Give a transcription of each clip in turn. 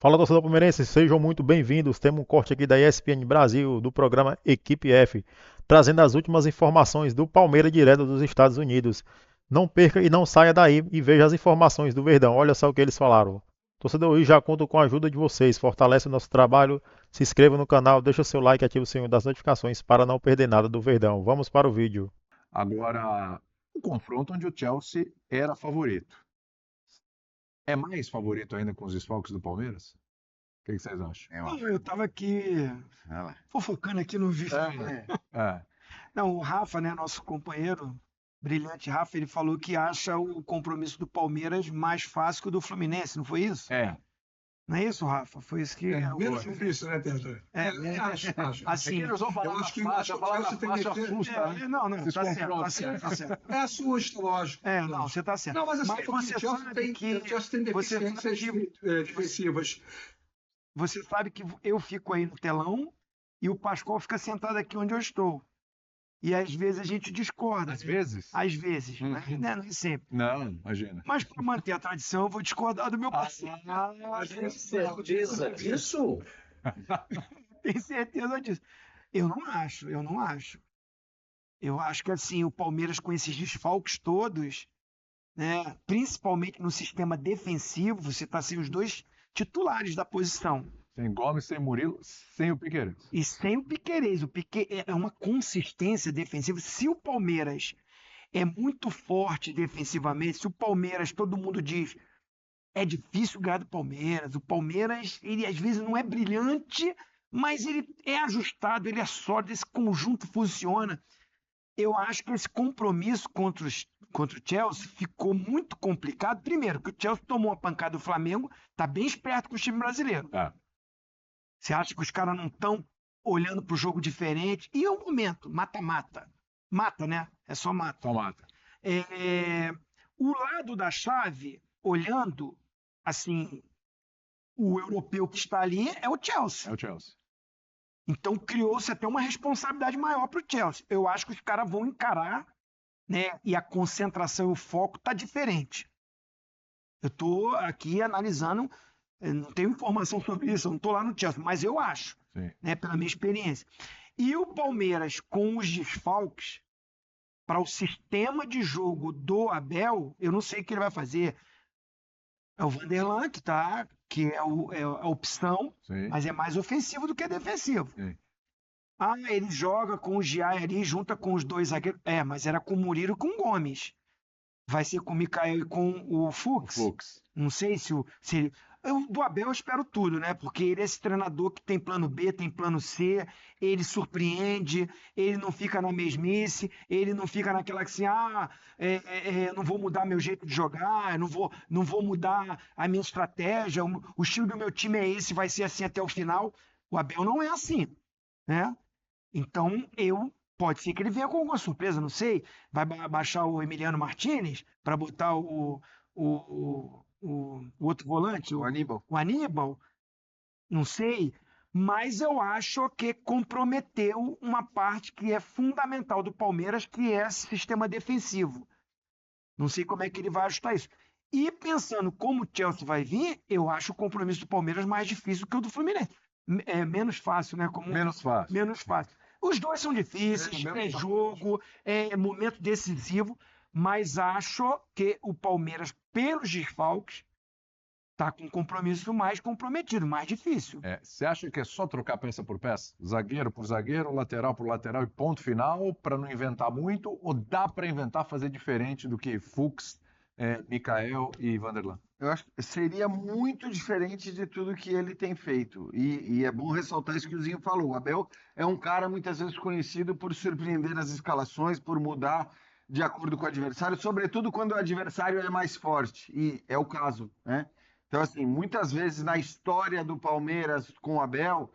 Fala, torcedor palmeirense, sejam muito bem-vindos. Temos um corte aqui da ESPN Brasil, do programa Equipe F, trazendo as últimas informações do Palmeiras direto dos Estados Unidos. Não perca e não saia daí e veja as informações do Verdão. Olha só o que eles falaram. Torcedor, hoje já conto com a ajuda de vocês. Fortalece o nosso trabalho, se inscreva no canal, deixa o seu like e ative o sininho das notificações para não perder nada do Verdão. Vamos para o vídeo. Agora, um confronto onde o Chelsea era favorito. É mais favorito ainda com os desfalques do Palmeiras? O que vocês acham? Não, eu tava aqui fofocando aqui no vídeo. É. Não, o Rafa, né, nosso companheiro, brilhante Rafa, ele falou que acha o compromisso do Palmeiras mais fácil que o do Fluminense, não foi isso? É. Não é isso, Rafa? Foi isso que. Menos difícil, né, Pedro? Acho. Assim, Eles vão falar eu na acho que faixa, o falar na Chelsea tem que faixa ter- assusta, né? não, Esses tá certo, tá confrontos. certo, tá certo. É assusta, lógico. Não, você tá certo. Não, mas assim, Mas porque você o Chelsea sabe tem, que. o Chelsea tem Você deficiências sabe defensivas. Você sabe que eu fico aí no telão e o Pascoal fica sentado aqui onde eu estou. E às vezes a gente discorda. Às vezes? Às vezes, né? Não é sempre. Não, imagina. Mas para manter a tradição, eu vou discordar do meu parceiro. Tem certeza disso? Tenho certeza disso. Eu não acho. Eu acho que assim, o Palmeiras com esses desfalques todos, né, principalmente no sistema defensivo, você está sem os dois titulares da posição. Sem Gomes, sem Murilo, sem o Piqueires. E sem o Piquerez. O Piquet é uma consistência defensiva. Se o Palmeiras é muito forte defensivamente, se o Palmeiras, todo mundo diz, é difícil ganhar do Palmeiras. O Palmeiras, ele às vezes não é brilhante, mas ele é ajustado, ele é sólido, esse conjunto funciona. Eu acho que esse compromisso contra o Chelsea ficou muito complicado. Primeiro, que o Chelsea tomou uma pancada do Flamengo, está bem esperto com o time brasileiro. É. Você acha que os caras não estão olhando para o jogo diferente? E é um momento, mata-mata. Mata, né? É só mata. Só mata. O lado da chave, olhando, assim, o europeu que está ali é o Chelsea. É o Chelsea. Então criou-se até uma responsabilidade maior para o Chelsea. Eu acho que os caras vão encarar, né? E a concentração e o foco tá diferente. Eu estou aqui analisando, eu não tenho informação sobre isso, eu não estou lá no Chelsea, mas eu acho, Sim. né? Pela minha experiência. E o Palmeiras com os desfalques para o sistema de jogo do Abel, eu não sei o que ele vai fazer. É o Vanderlan que é a opção, Sim. mas é mais ofensivo do que defensivo. Sim. Ele joga com o Giai ali, junta com os dois zagueiros. Mas era com o Murilo e com o Gomes. Vai ser com o Mikael e com o Fux. Fux. Não sei se do Abel eu espero tudo, né? Porque ele é esse treinador que tem plano B, tem plano C, ele surpreende, ele não fica na mesmice, ele não fica naquela que assim, não vou mudar meu jeito de jogar, não vou mudar a minha estratégia, o estilo do meu time é esse, vai ser assim até o final. O Abel não é assim, né? Então, pode ser que ele venha com alguma surpresa, não sei. Vai baixar o Emiliano Martinez para botar o outro volante, O Aníbal. o Aníbal, não sei. Mas eu acho que comprometeu uma parte que é fundamental do Palmeiras, que é esse sistema defensivo. Não sei como é que ele vai ajustar isso. E pensando como o Chelsea vai vir, eu acho o compromisso do Palmeiras mais difícil que o do Fluminense. É menos fácil, né? Menos fácil. Menos fácil. Os dois são difíceis, é jogo, é momento decisivo, mas acho que o Palmeiras, pelos desfalques, está com um compromisso mais comprometido, mais difícil. Você acha que é só trocar peça por peça? Zagueiro por zagueiro, lateral por lateral e ponto final, para não inventar muito? Ou dá para inventar, fazer diferente do que Fux, Mikael e Vanderlan? Eu acho que seria muito diferente de tudo que ele tem feito. E é bom ressaltar isso que o Zinho falou. O Abel é um cara muitas vezes conhecido por surpreender as escalações, por mudar de acordo com o adversário, sobretudo quando o adversário é mais forte. E é o caso, né? Então, assim, muitas vezes na história do Palmeiras com o Abel,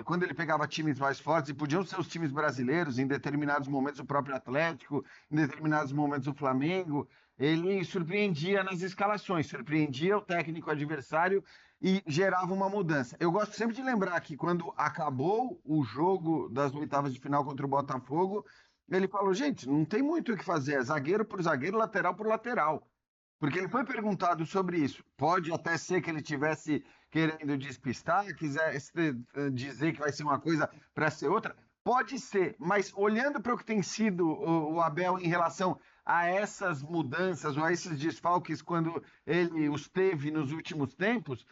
quando ele pegava times mais fortes, e podiam ser os times brasileiros, em determinados momentos o próprio Atlético, em determinados momentos o Flamengo, ele surpreendia nas escalações, surpreendia o técnico adversário e gerava uma mudança. Eu gosto sempre de lembrar que quando acabou o jogo das oitavas de final contra o Botafogo, ele falou, gente, não tem muito o que fazer, é zagueiro por zagueiro, lateral por lateral. Porque ele foi perguntado sobre isso. Pode até ser que ele tivesse querendo despistar, quiser dizer que vai ser uma coisa para ser outra. Pode ser, mas olhando para o que tem sido o Abel em relação a essas mudanças ou a esses desfalques quando ele os teve nos últimos tempos,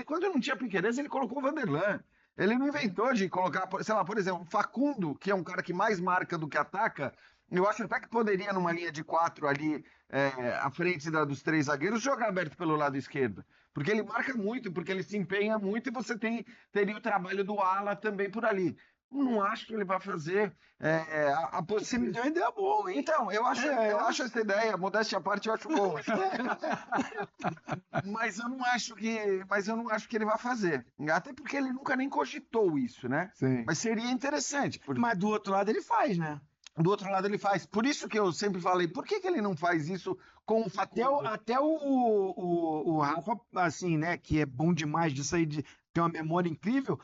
quando não tinha Piquerez, ele colocou o Vanderlan. Ele não inventou de colocar, sei lá, por exemplo, o Facundo, que é um cara que mais marca do que ataca, eu acho até que poderia, numa linha de 4 ali, à frente dos 3 zagueiros, jogar aberto pelo lado esquerdo. Porque ele marca muito, porque ele se empenha muito e você teria o trabalho do ala também por ali. Não acho que ele vai fazer a Você me deu uma ideia boa, hein? Então, eu acho essa ideia, modéstia à parte, eu acho boa. Mas eu não acho que ele vai fazer. Até porque ele nunca nem cogitou isso, né? Sim. Mas seria interessante. Mas do outro lado ele faz, né? Do outro lado ele faz. Por isso que eu sempre falei, por que ele não faz isso com o Facundo? Até o Rafa, assim, né, que é bom demais disso aí, de ter uma memória incrível,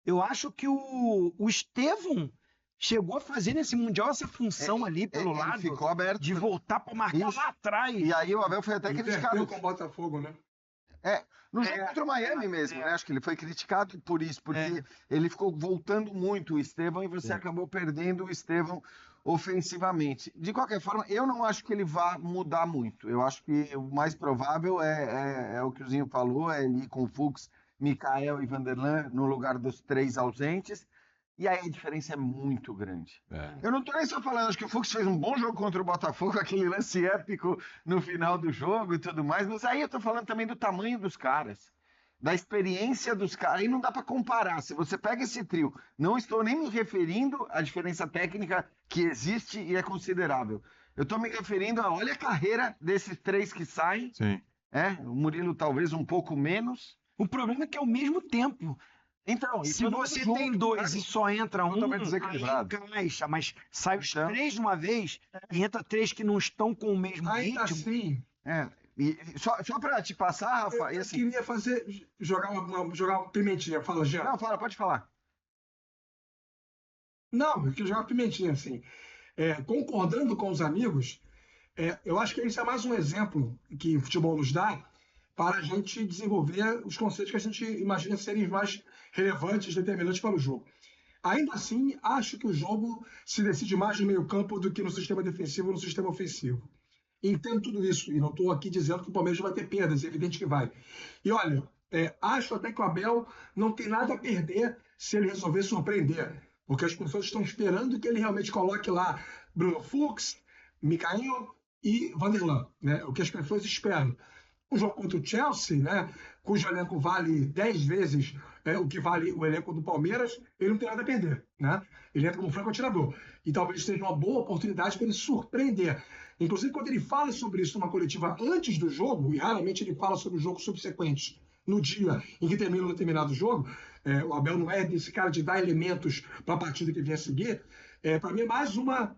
eu acho que o Estevão chegou a fazer nesse Mundial essa função ali pelo Ele lado, ficou aberto. de voltar para marcar Isso. lá atrás. E aí o Abel foi até criticado. Inverteu com o Botafogo, né? No jogo contra o Miami mesmo, né? Acho que ele foi criticado por isso, porque ele ficou voltando muito o Estevão e você acabou perdendo o Estevão ofensivamente. De qualquer forma, eu não acho que ele vá mudar muito. Eu acho que o mais provável é o que o Zinho falou, é ele ir com o Fux, Mikael e Vanderlan no lugar dos 3 ausentes. E aí a diferença é muito grande. Eu não tô nem só falando, acho que o Fux fez um bom jogo contra o Botafogo, aquele lance épico no final do jogo e tudo mais, mas aí eu tô falando também do tamanho dos caras, da experiência dos caras. Aí não dá para comparar. Se você pega esse trio, não estou nem me referindo à diferença técnica que existe e é considerável. Eu tô me referindo a, olha a carreira desses 3 que saem. Sim. O Murilo talvez um pouco menos. O problema é que ao mesmo tempo, Então, se você tem 2 e só entra um, totalmente aí desequilibrado. encaixa, mas sai os Então. 3 de uma vez e entra 3 que não estão com o mesmo Ainda ritmo. assim, E só para te passar, Rafa, eu assim, queria jogar uma pimentinha. Fala, Jean. não, pode falar. Não, eu queria jogar uma pimentinha, assim. Concordando com os amigos, eu acho que esse é mais um exemplo que o futebol nos dá para a gente desenvolver os conceitos que a gente imagina serem os mais relevantes, determinantes para o jogo. Ainda assim, acho que o jogo se decide mais no meio-campo do que no sistema defensivo ou no sistema ofensivo. Entendo tudo isso, e não estou aqui dizendo que o Palmeiras vai ter perdas, é evidente que vai. E olha, acho até que o Abel não tem nada a perder se ele resolver surpreender, porque as pessoas estão esperando que ele realmente coloque lá Bruno Fux, Mikael e Vanderlan, né? O que as pessoas esperam. O jogo contra o Chelsea, né, cujo elenco vale 10 vezes o que vale o elenco do Palmeiras, ele não tem nada a perder, né? Ele entra como franco atirador. E talvez seja uma boa oportunidade para ele surpreender. Inclusive, quando ele fala sobre isso numa coletiva antes do jogo, e raramente ele fala sobre o jogo subsequente, no dia em que termina um determinado jogo, o Abel não é desse cara de dar elementos para a partida que vier a seguir. Para mim é mais uma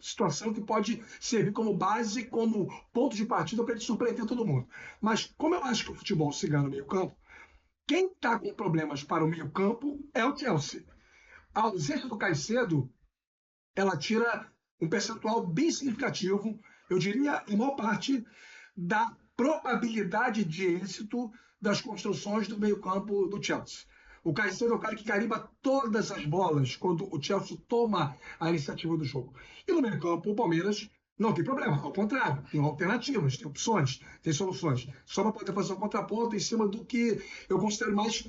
situação que pode servir como base, como ponto de partida para ele surpreender todo mundo. Mas como eu acho que o futebol se ganha no meio campo, quem está com problemas para o meio campo é o Chelsea. A ausência do Caicedo, ela tira um percentual bem significativo, eu diria a maior parte da probabilidade de êxito das construções do meio campo do Chelsea. O Caicedo é o cara que carimba todas as bolas quando o Chelsea toma a iniciativa do jogo. E no meio campo, o Palmeiras não tem problema, ao contrário, tem alternativas, tem opções, tem soluções. Só para poder fazer um contraponto em cima do que eu considero mais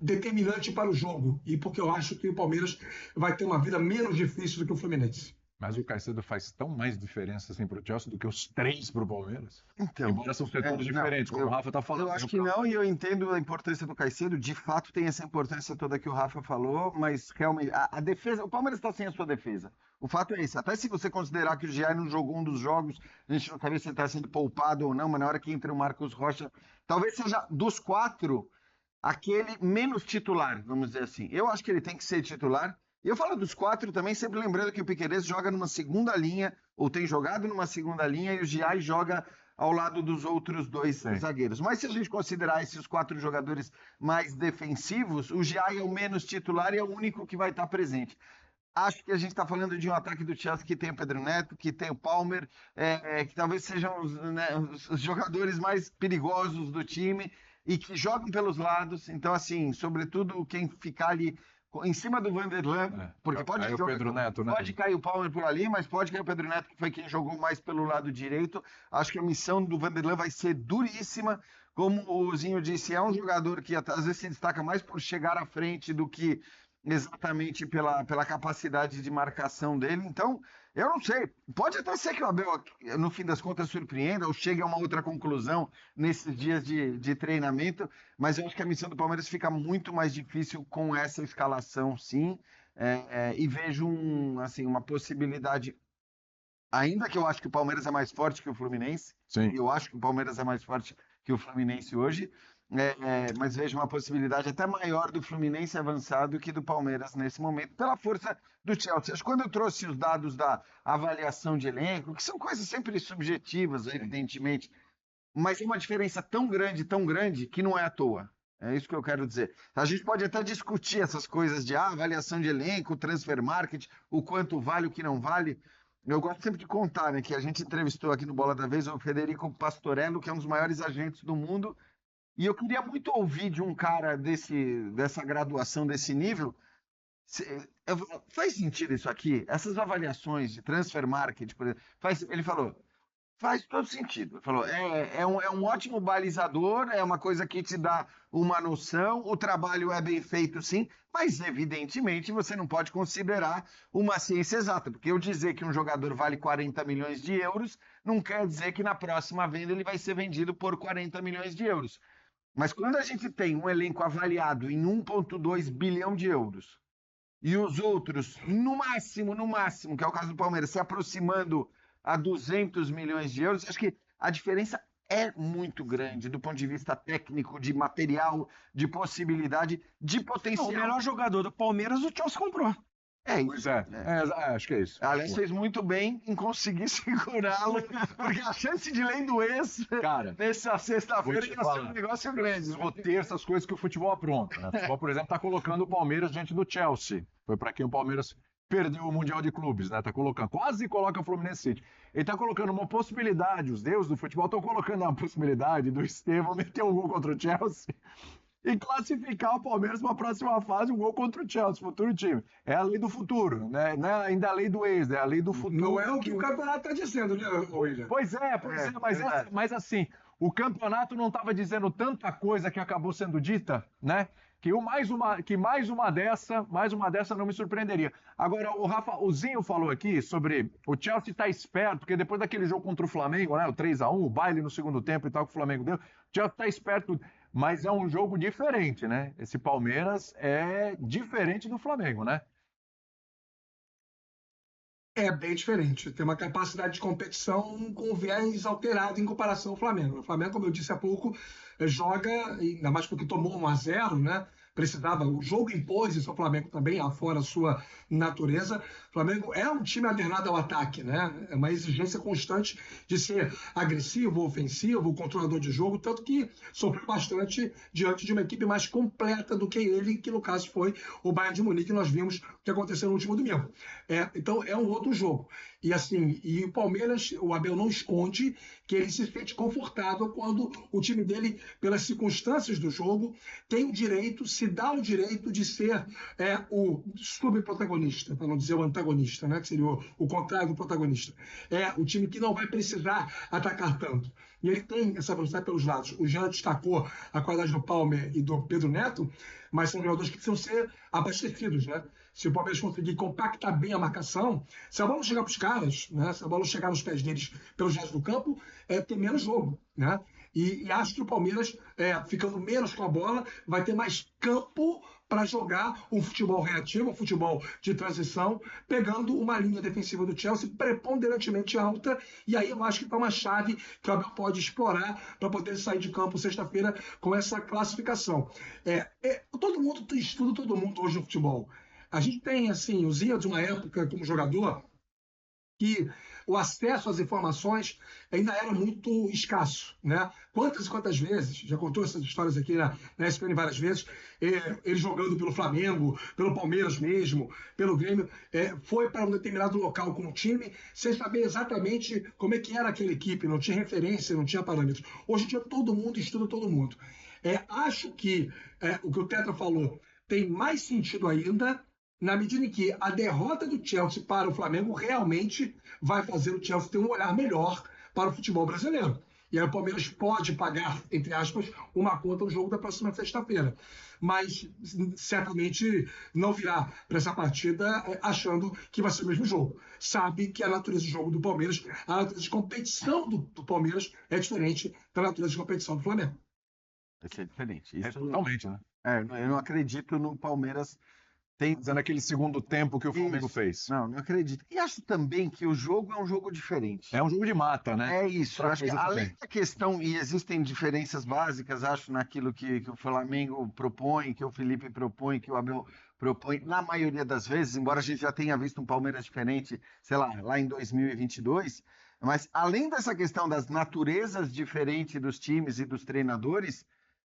determinante para o jogo. E porque eu acho que o Palmeiras vai ter uma vida menos difícil do que o Fluminense. Mas o Caicedo faz tão mais diferença assim, para o Chelsea do que os 3 para o Palmeiras? Então, Embora são setores diferentes, como o Rafa está falando. Eu acho que não, e eu entendo a importância do Caicedo. De fato, tem essa importância toda que o Rafa falou, mas realmente, a defesa, o Palmeiras está sem a sua defesa. O fato é esse. Até se você considerar que o Giai não jogou um dos jogos, a gente não sabe se ele está sendo poupado ou não, mas na hora que entra o Marcos Rocha, talvez seja dos 4 aquele menos titular, vamos dizer assim. Eu acho que ele tem que ser titular. E eu falo dos 4 também, sempre lembrando que o Piquerez joga numa segunda linha, ou tem jogado numa segunda linha, e o Giai joga ao lado dos outros 2 zagueiros. Mas se a gente considerar esses 4 jogadores mais defensivos, o Giai é o menos titular e é o único que vai estar presente. Acho que a gente está falando de um ataque do Chelsea que tem o Pedro Neto, que tem o Palmer, que talvez sejam os jogadores mais perigosos do time. e que jogam pelos lados. Então, assim, sobretudo quem ficar ali em cima do Vanderlan, porque pode Aí o Pedro Neto, né? Pode cair o Palmer por ali, mas pode cair o Pedro Neto, que foi quem jogou mais pelo lado direito. Acho que a missão do Vanderlan vai ser duríssima. Como o Zinho disse, é um jogador que às vezes se destaca mais por chegar à frente do que exatamente pela capacidade de marcação dele. Então, eu não sei. Pode até ser que o Abel, no fim das contas, surpreenda ou chegue a uma outra conclusão nesses dias de treinamento, mas eu acho que a missão do Palmeiras fica muito mais difícil com essa escalação, sim. E vejo assim, uma possibilidade, ainda que eu acho que o Palmeiras é mais forte que o Fluminense, Sim. eu acho que o Palmeiras é mais forte que o Fluminense hoje, mas vejo uma possibilidade até maior do Fluminense avançado que do Palmeiras nesse momento, pela força do Chelsea. Acho que quando eu trouxe os dados da avaliação de elenco, que são coisas sempre subjetivas, evidentemente, mas é uma diferença tão grande, que não é à toa. É isso que eu quero dizer. A gente pode até discutir essas coisas de avaliação de elenco, transfer market, o quanto vale, o que não vale. Eu gosto sempre de contar, né, que a gente entrevistou aqui no Bola da Vez o Federico Pastorello, que é um dos maiores agentes do mundo, e eu queria muito ouvir de um cara dessa graduação, desse nível, faz sentido isso aqui? Essas avaliações de transfer market, por exemplo, ele falou, faz todo sentido. Ele falou, é um ótimo balizador, é uma coisa que te dá uma noção, o trabalho é bem feito sim, mas evidentemente você não pode considerar uma ciência exata, porque eu dizer que um jogador vale 40 milhões de euros não quer dizer que na próxima venda ele vai ser vendido por 40 milhões de euros. Mas quando a gente tem um elenco avaliado em 1,2 bilhão de euros e os outros, no máximo, que é o caso do Palmeiras, se aproximando a 200 milhões de euros, acho que a diferença é muito grande do ponto de vista técnico, de material, de possibilidade, de potencial. O melhor jogador do Palmeiras o Chelsea comprou. É Pois isso. acho que é isso. Aliás, fez muito bem em conseguir segurá-lo, porque a chance de lei do ex, Cara, nessa sexta-feira, vou te ia ser falar. um negócio grande. Vou ter essas coisas que o futebol apronta, né? O futebol, por exemplo, está colocando o Palmeiras diante do Chelsea. Foi para quem o Palmeiras perdeu o Mundial de Clubes, né? Tá colocando, quase coloca o Fluminense City. Ele tá colocando uma possibilidade, os deuses do futebol estão colocando a possibilidade do Estevão meter um gol contra o Chelsea e classificar o Palmeiras para a próxima fase, um gol contra o Chelsea, futuro time. É a lei do futuro, né? Não é ainda a lei do ex, é a lei do futuro. Não é o que o campeonato está dizendo, né, William? Pois é, mas assim, o campeonato não estava dizendo tanta coisa que acabou sendo dita, né? Que mais uma dessa não me surpreenderia. Agora, o Zinho falou aqui sobre o Chelsea estar esperto, porque depois daquele jogo contra o Flamengo, né, o 3-1, o baile no segundo tempo e tal que o Flamengo deu, o Chelsea está esperto, mas é um jogo diferente, né? Esse Palmeiras é diferente do Flamengo, né? É bem diferente. Tem uma capacidade de competição com viés alterado em comparação ao Flamengo. O Flamengo, como eu disse há pouco, joga, ainda mais porque tomou 1-0, né? Precisava, o jogo impôs isso ao Flamengo também, afora a sua natureza. O Flamengo é um time adernado ao ataque, né? É uma exigência constante de ser agressivo, ofensivo, controlador de jogo, tanto que sofreu bastante diante de uma equipe mais completa do que ele, que no caso foi o Bayern de Munique, que nós vimos o que aconteceu no último domingo. Então é um outro jogo. E assim, e o Palmeiras, o Abel não esconde que ele se sente confortável quando o time dele, pelas circunstâncias do jogo, tem o direito, se dá o direito de ser o subprotagonista, para não dizer o antagonista, né? Que seria o contrário do protagonista. É o time que não vai precisar atacar tanto. E ele tem essa velocidade pelos lados. O Jean destacou a qualidade do Palmer e do Pedro Neto, mas são jogadores que precisam ser abastecidos, né? Se o Palmeiras conseguir compactar bem a marcação, se a bola chegar para os caras, né? Se a bola chegar nos pés deles pelos lados do campo, tem menos jogo, né? E acho que o Palmeiras, ficando menos com a bola, vai ter mais campo para jogar um futebol reativo, um futebol de transição, pegando uma linha defensiva do Chelsea preponderantemente alta, e aí eu acho que está uma chave que o Abel pode explorar para poder sair de campo sexta-feira com essa classificação. Todo mundo estuda todo mundo hoje no futebol. A gente tem, assim, o Zinho de uma época como jogador que o acesso às informações ainda era muito escasso, né? Quantas e quantas vezes, já contou essas histórias aqui na ESPN várias vezes, ele jogando pelo Flamengo, pelo Palmeiras mesmo, pelo Grêmio, foi para um determinado local com o time, sem saber exatamente como é que era aquela equipe, não tinha referência, não tinha parâmetros. Hoje em dia todo mundo estuda todo mundo. Acho que o que o Tetra falou tem mais sentido ainda, na medida em que a derrota do Chelsea para o Flamengo realmente vai fazer o Chelsea ter um olhar melhor para o futebol brasileiro. E aí o Palmeiras pode pagar, entre aspas, uma conta no jogo da próxima sexta-feira. Mas certamente não virá para essa partida achando que vai ser o mesmo jogo. Sabe que a natureza de jogo do Palmeiras, a natureza de competição do Palmeiras é diferente da natureza de competição do Flamengo. Vai ser diferente. Isso Totalmente, né? eu não acredito no Palmeiras. Fazendo aquele segundo tempo que o Flamengo Isso. fez. Não acredito. E acho também que o jogo é um jogo diferente. É um jogo de mata, né? É isso. Acho que além da questão, e existem diferenças básicas, acho, naquilo que o Flamengo propõe, que o Felipe propõe, que o Abel propõe, na maioria das vezes, embora a gente já tenha visto um Palmeiras diferente, sei lá em 2022, mas além dessa questão das naturezas diferentes dos times e dos treinadores,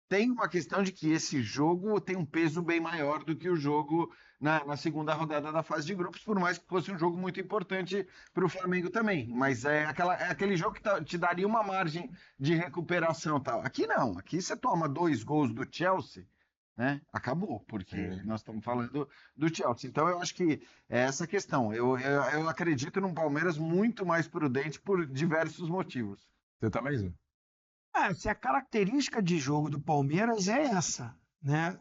tem uma questão de que esse jogo tem um peso bem maior do que o jogo na segunda rodada da fase de grupos, por mais que fosse um jogo muito importante para o Flamengo também. Mas é aquele jogo que te daria uma margem de recuperação e tal. Aqui não. Aqui você toma 2 gols do Chelsea, né? Acabou, porque nós estamos falando do Chelsea. Então eu acho que é essa questão. Eu acredito num Palmeiras muito mais prudente por diversos motivos. Você também, Zé? Se a característica de jogo do Palmeiras é essa, né?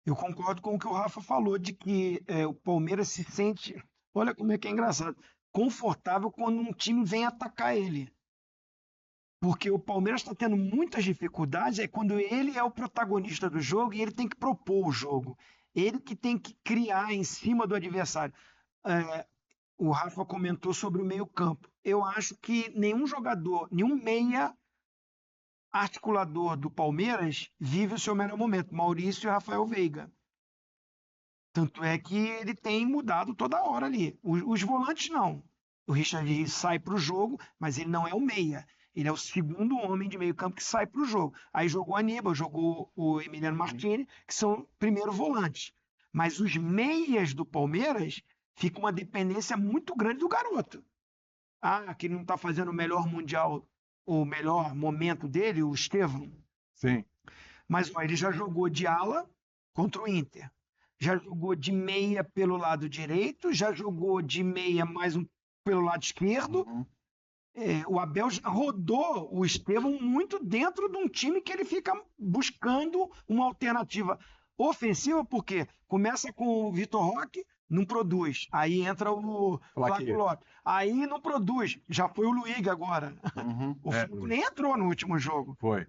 Eu concordo com o que o Rafa falou, de que o Palmeiras se sente, olha como é que é engraçado, confortável quando um time vem atacar ele. Porque o Palmeiras está tendo muitas dificuldades quando ele é o protagonista do jogo e ele tem que propor o jogo. Ele que tem que criar em cima do adversário. O Rafa comentou sobre o meio-campo. Eu acho que nenhum jogador, nenhum meia articulador do Palmeiras vive o seu melhor momento. Maurício e Rafael Veiga. Tanto é que ele tem mudado toda hora ali. Os volantes não. O Richard sai para o jogo, mas ele não é o meia. Ele é o segundo homem de meio-campo que sai para o jogo. Aí jogou o Aníbal, jogou o Emiliano Martínez, que são primeiro volantes. Mas os meias do Palmeiras fica uma dependência muito grande do garoto. Que ele não está fazendo o melhor mundial, o melhor momento dele, o Estevão. Sim. Mas ele já jogou de ala contra o Inter. Já jogou de meia pelo lado direito, já jogou de meia mais pelo lado esquerdo. O Abel já rodou o Estevão muito dentro de um time que ele fica buscando uma alternativa ofensiva, porque começa com o Vitor Roque, não produz. Aí entra o Flávio Lopes. Aí não produz. Já foi o Luiz agora. O Flávio nem entrou no último jogo. Foi.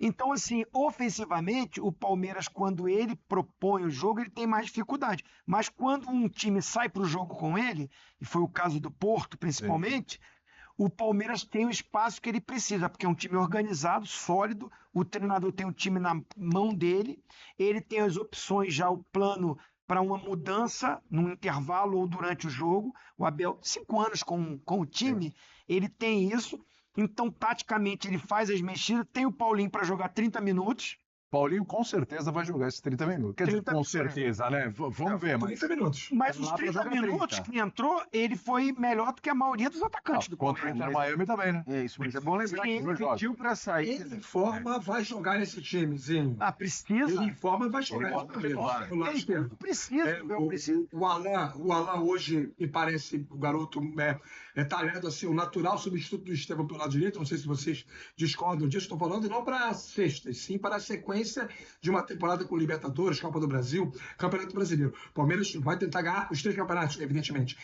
Então, assim, ofensivamente, o Palmeiras, quando ele propõe o jogo, ele tem mais dificuldade. Mas quando um time sai para o jogo com ele, e foi o caso do Porto, principalmente, o Palmeiras tem o espaço que ele precisa, porque é um time organizado, sólido, o treinador tem o time na mão dele, ele tem as opções já, o plano para uma mudança no intervalo ou durante o jogo. O Abel, 5 anos com o time, ele tem isso. Então, taticamente, ele faz as mexidas. Tem o Paulinho para jogar 30 minutos. Paulinho com certeza vai jogar esses 30 minutos. Quer dizer, com certeza, né? Vamos ver, mas... 30 minutos. Mas os 30 minutos que entrou, ele foi melhor do que a maioria dos atacantes do contra o Inter Miami também, né? É isso, mas é bom lembrar que ele pediu para sair. Ele em forma vai jogar nesse timezinho. Precisa. Ele em forma vai jogar no lado esquerdo. Precisa. O Alan hoje me parece o garoto talhado assim, o natural substituto do Estevão pelo lado direito. Não sei se vocês discordam disso. Estou falando não para sextas, sim para a sequência de uma temporada com Libertadores, Copa do Brasil, Campeonato Brasileiro. O Palmeiras vai tentar ganhar os 3 campeonatos, evidentemente.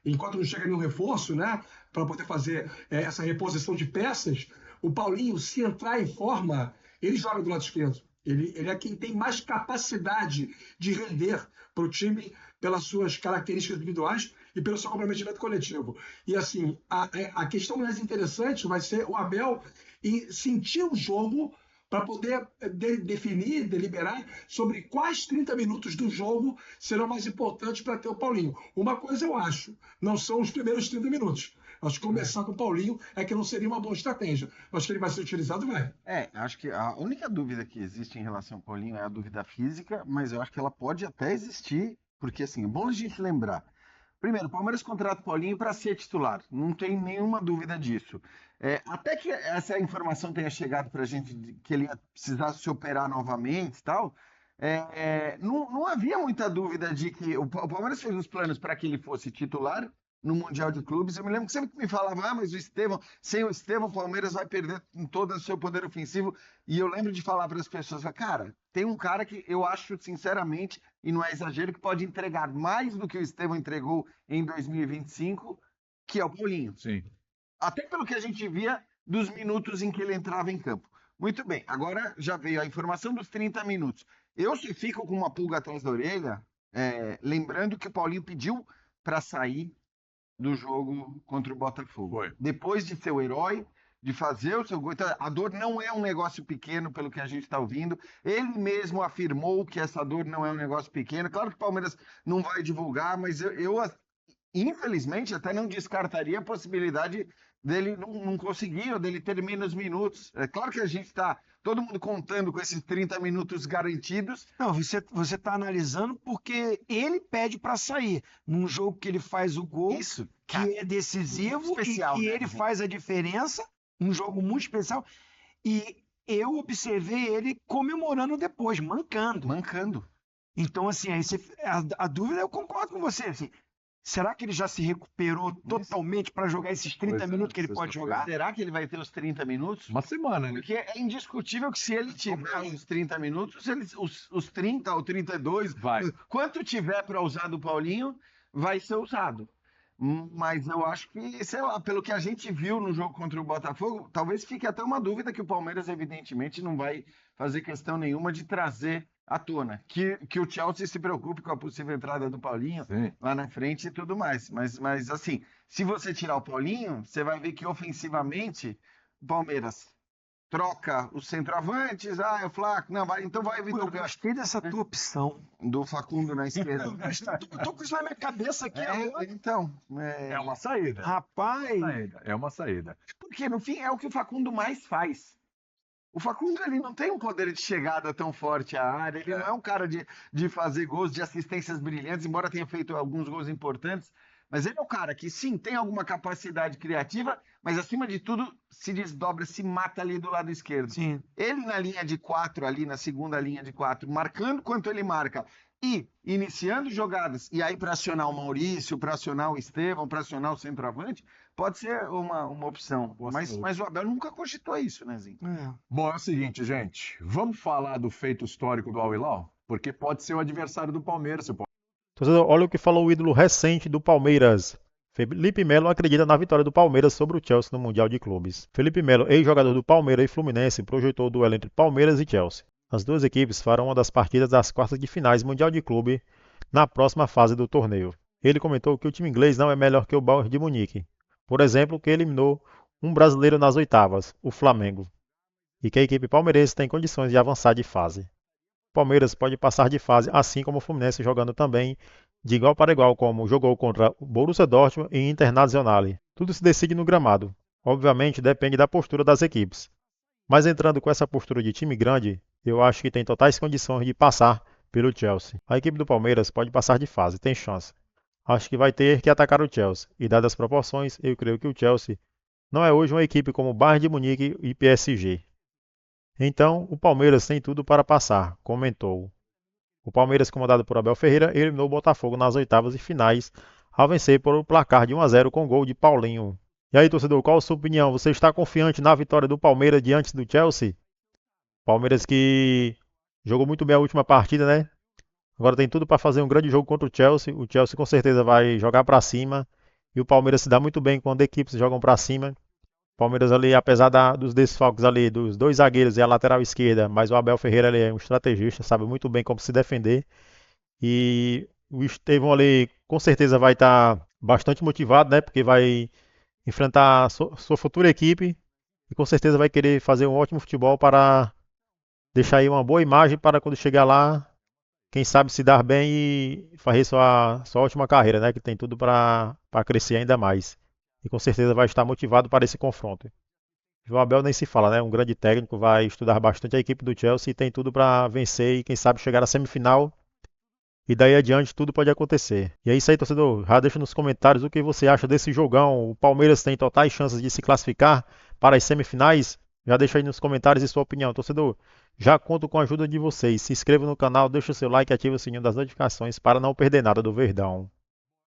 Enquanto não chega nenhum reforço, né, para poder fazer essa reposição de peças, o Paulinho, se entrar em forma, ele joga do lado esquerdo. Ele é quem tem mais capacidade de render para o time pelas suas características individuais e pelo seu comprometimento coletivo. E assim, a questão mais interessante vai ser o Abel sentir o jogo para poder definir, deliberar sobre quais 30 minutos do jogo serão mais importantes para ter o Paulinho. Uma coisa eu acho, não são os primeiros 30 minutos. Acho que começar com o Paulinho que não seria uma boa estratégia. Acho que ele vai ser utilizado, vai. Acho que a única dúvida que existe em relação ao Paulinho é a dúvida física, mas eu acho que ela pode até existir, porque assim, é bom a gente lembrar. Primeiro, o Palmeiras contrata o Paulinho para ser titular, não tem nenhuma dúvida disso. Até que essa informação tenha chegado para a gente que ele ia precisar se operar novamente e tal, não havia muita dúvida de que o Palmeiras fez os planos para que ele fosse titular no Mundial de Clubes. Eu me lembro que sempre que me falava, mas sem o Estevão, o Palmeiras vai perder todo o seu poder ofensivo. E eu lembro de falar para as pessoas, cara, tem um cara que eu acho, sinceramente, e não é exagero, que pode entregar mais do que o Estevão entregou em 2025, que é o Paulinho. Sim. Até pelo que a gente via dos minutos em que ele entrava em campo. Muito bem, agora já veio a informação dos 30 minutos. Eu se fico com uma pulga atrás da orelha, lembrando que o Paulinho pediu para sair do jogo contra o Botafogo. Foi. Depois de ser o herói, de fazer o seu gol. Então, a dor não é um negócio pequeno, pelo que a gente está ouvindo. Ele mesmo afirmou que essa dor não é um negócio pequeno. Claro que o Palmeiras não vai divulgar, mas eu infelizmente, até não descartaria a possibilidade dele não conseguir, ou dele ter menos minutos. É claro que a gente está, todo mundo contando com esses 30 minutos garantidos. Não, você está analisando porque ele pede para sair num jogo que ele faz o gol, Isso, que é decisivo, especial, e que né, ele gente? faz a diferença, um jogo muito especial. E eu observei ele comemorando depois, mancando. Então, assim, a dúvida, eu concordo com você. Assim, será que ele já se recuperou totalmente para jogar esses 30 Pois é, minutos que ele pode sexta-feira. jogar? Será que ele vai ter os 30 minutos? Uma semana, né? Porque é indiscutível que se ele tiver os 30 minutos, os 30 ou 32, Vai. quanto tiver para usar do Paulinho, vai ser usado. Mas eu acho que, sei lá, pelo que a gente viu no jogo contra o Botafogo, talvez fique até uma dúvida que o Palmeiras, evidentemente, não vai fazer questão nenhuma de trazer à tona. Que o Chelsea se preocupe com a possível entrada do Paulinho Sim. lá na frente e tudo mais. Mas assim, se você tirar o Paulinho, você vai ver que ofensivamente o Palmeiras troca os centroavantes, é o Flaco, não, então vai o Pô, eu Vitor Gás gostei dessa tua opção. do Facundo na esquerda. Eu tô com isso na minha cabeça aqui agora. Então, É uma saída. Rapaz, É uma saída. porque no fim é o que o Facundo mais faz. O Facundo, ele não tem um poder de chegada tão forte à área, ele não é um cara de fazer gols, de assistências brilhantes, embora tenha feito alguns gols importantes, mas ele é um cara que sim, tem alguma capacidade criativa, mas acima de tudo se desdobra, se mata ali do lado esquerdo. sim. Ele na linha de 4, ali na segunda linha de 4, marcando quanto ele marca e iniciando jogadas, e aí para acionar o Maurício, para acionar o Estevão, para acionar o centroavante, pode ser uma opção. Boa Mas saúde. o Abel nunca cogitou isso, né, Zinho? Bom, é o seguinte, gente. Vamos falar do feito histórico do Al Hilal? Porque pode ser o adversário do Palmeiras. Se o Torcedor, olha o que falou o ídolo recente do Palmeiras. Felipe Melo acredita na vitória do Palmeiras sobre o Chelsea no Mundial de Clubes. Felipe Melo, ex-jogador do Palmeiras e Fluminense, projetou o duelo entre Palmeiras e Chelsea. As duas equipes farão uma das partidas das quartas de finais Mundial de Clube na próxima fase do torneio. Ele comentou que o time inglês não é melhor que o Bayern de Munique, por exemplo, que eliminou um brasileiro nas oitavas, o Flamengo, e que a equipe palmeirense tem condições de avançar de fase. O Palmeiras pode passar de fase, assim como o Fluminense, jogando também de igual para igual, como jogou contra o Borussia Dortmund e Internazionale. Tudo se decide no gramado. Obviamente depende da postura das equipes. Mas entrando com essa postura de time grande, eu acho que tem totais condições de passar pelo Chelsea. A equipe do Palmeiras pode passar de fase, tem chance. Acho que vai ter que atacar o Chelsea. E dadas as proporções, eu creio que o Chelsea não é hoje uma equipe como Bayern de Munique e PSG. Então, o Palmeiras tem tudo para passar, comentou. O Palmeiras, comandado por Abel Ferreira, eliminou o Botafogo nas oitavas e finais, ao vencer por um placar de 1-0 com gol de Paulinho. E aí, torcedor, qual a sua opinião? Você está confiante na vitória do Palmeiras diante do Chelsea? Palmeiras que jogou muito bem a última partida, né? Agora tem tudo para fazer um grande jogo contra o Chelsea. O Chelsea com certeza vai jogar para cima. E o Palmeiras se dá muito bem quando equipes jogam para cima. Palmeiras ali, apesar dos desfalques ali dos dois zagueiros e a lateral esquerda, mas o Abel Ferreira ali é um estrategista, sabe muito bem como se defender. E o Estevão ali com certeza vai estar bastante motivado, né? Porque vai enfrentar a sua futura equipe e com certeza vai querer fazer um ótimo futebol para deixar aí uma boa imagem para quando chegar lá, quem sabe se dar bem e fazer sua última carreira, né? Que tem tudo para crescer ainda mais. E com certeza vai estar motivado para esse confronto. O Abel nem se fala, né? Um grande técnico, vai estudar bastante a equipe do Chelsea e tem tudo para vencer e quem sabe chegar à semifinal. E daí adiante tudo pode acontecer. E é isso aí, torcedor. Já deixa nos comentários o que você acha desse jogão. O Palmeiras tem totais chances de se classificar para as semifinais? Já deixa aí nos comentários e sua opinião, torcedor. Já conto com a ajuda de vocês. Se inscreva no canal, deixa o seu like e ative o sininho das notificações para não perder nada do Verdão.